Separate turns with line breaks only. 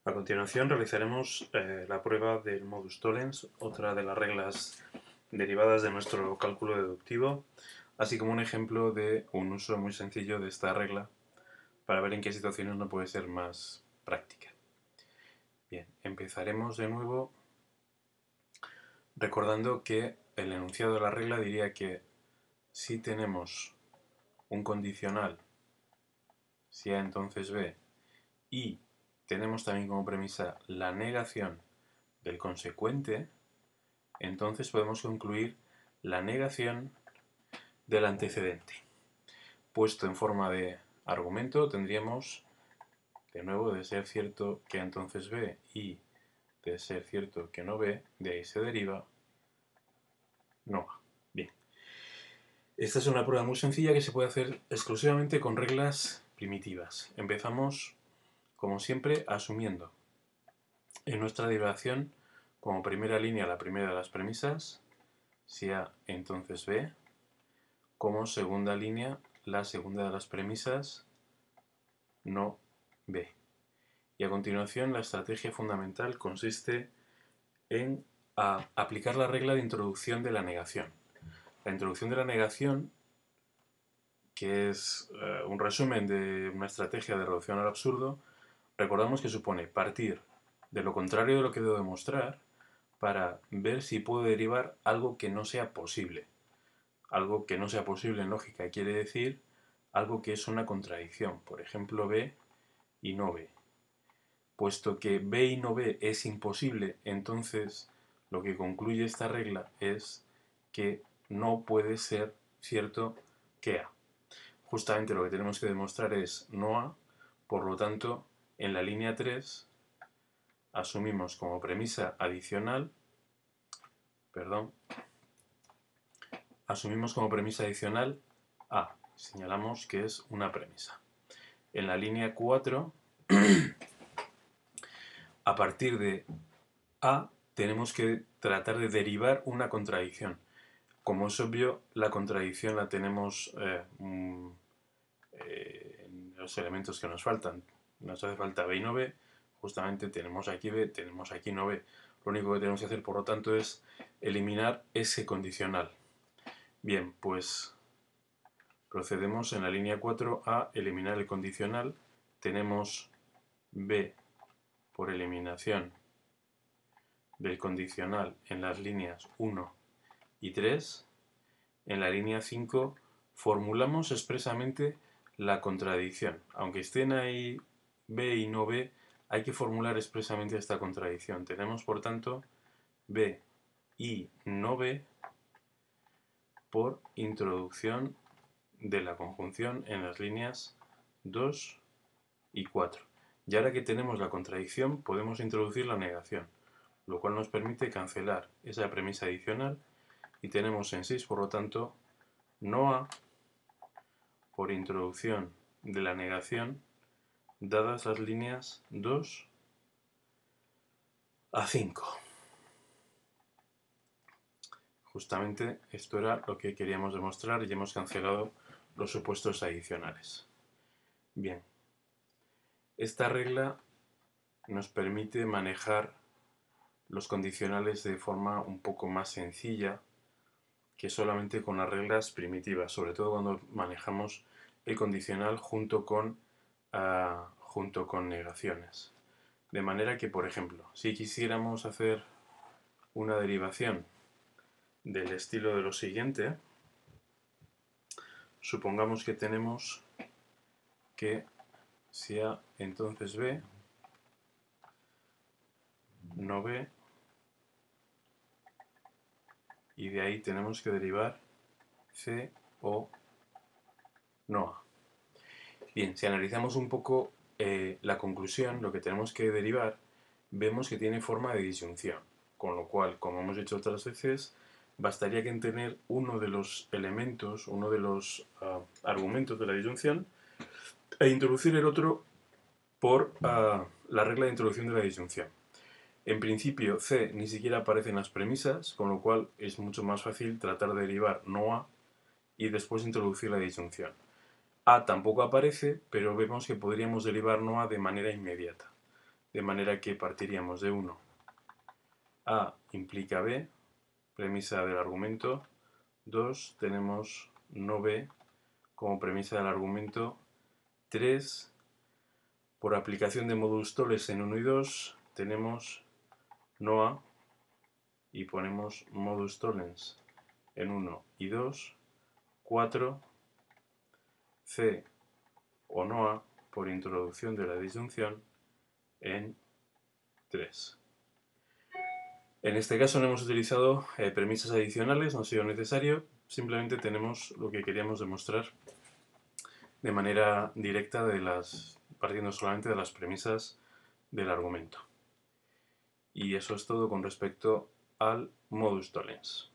A continuación realizaremos la prueba del modus tollens, otra de las reglas derivadas de nuestro cálculo deductivo, así como un ejemplo de un uso muy sencillo de esta regla para ver en qué situaciones no puede ser más práctica. Bien, empezaremos de nuevo recordando que el enunciado de la regla diría que si tenemos un condicional, si A entonces B, y tenemos también como premisa la negación del consecuente, entonces podemos concluir la negación del antecedente. Puesto en forma de argumento, tendríamos, de nuevo, de ser cierto que entonces B y de ser cierto que no B, de ahí se deriva no A. Bien. Esta es una prueba muy sencilla que se puede hacer exclusivamente con reglas primitivas. Empezamos, como siempre, asumiendo en nuestra derivación como primera línea la primera de las premisas, si A entonces B, como segunda línea la segunda de las premisas, no B. Y a continuación la estrategia fundamental consiste en aplicar la regla de introducción de la negación. La introducción de la negación, que es un resumen de una estrategia de reducción al absurdo, recordamos que supone partir de lo contrario de lo que debo demostrar para ver si puedo derivar algo que no sea posible. Algo que no sea posible en lógica quiere decir algo que es una contradicción, por ejemplo B y no B. Puesto que B y no B es imposible, entonces lo que concluye esta regla es que no puede ser cierto que A. Justamente lo que tenemos que demostrar es no A, por lo tanto, en la línea 3 asumimos como premisa adicional, asumimos como premisa adicional A. Señalamos que es una premisa. En la línea 4, a partir de A, tenemos que tratar de derivar una contradicción. Como es obvio, la contradicción la tenemos en los elementos que nos faltan. Nos hace falta B y no B. Justamente tenemos aquí B, tenemos aquí no B. Lo único que tenemos que hacer, por lo tanto, es eliminar ese condicional. Bien, pues procedemos en la línea 4 a eliminar el condicional. Tenemos B por eliminación del condicional en las líneas 1 y 3. En la línea 5 formulamos expresamente la contradicción. Aunque estén ahí B y no B, hay que formular expresamente esta contradicción. Tenemos, por tanto, B y no B por introducción de la conjunción en las líneas 2 y 4. Y ahora que tenemos la contradicción, podemos introducir la negación, lo cual nos permite cancelar esa premisa adicional y tenemos en 6, por lo tanto, no A por introducción de la negación dadas las líneas 2 a 5. Justamente esto era lo que queríamos demostrar y hemos cancelado los supuestos adicionales. Bien, esta regla nos permite manejar los condicionales de forma un poco más sencilla que solamente con las reglas primitivas, sobre todo cuando manejamos el condicional junto con negaciones. De manera que, por ejemplo, si quisiéramos hacer una derivación del estilo de lo siguiente, supongamos que tenemos que si A entonces B, no B, y de ahí tenemos que derivar C o no A. Bien, si analizamos un poco la conclusión, lo que tenemos que derivar, vemos que tiene forma de disyunción, con lo cual, como hemos dicho otras veces, bastaría que tener uno de los elementos, uno de los argumentos de la disyunción, e introducir el otro por la regla de introducción de la disyunción. En principio, C ni siquiera aparece en las premisas, con lo cual es mucho más fácil tratar de derivar no A y después introducir la disyunción. A tampoco aparece, pero vemos que podríamos derivar no A de manera inmediata. de manera que partiríamos de 1. A implica B, premisa del argumento. 2, tenemos no B como premisa del argumento. 3, por aplicación de modus tollens en 1 y 2, tenemos no A y ponemos modus tollens en 1 y 2. 4, C o no A por introducción de la disyunción en 3. En este caso no hemos utilizado premisas adicionales, no ha sido necesario, simplemente tenemos lo que queríamos demostrar de manera directa partiendo solamente de las premisas del argumento. Y eso es todo con respecto al modus tollens.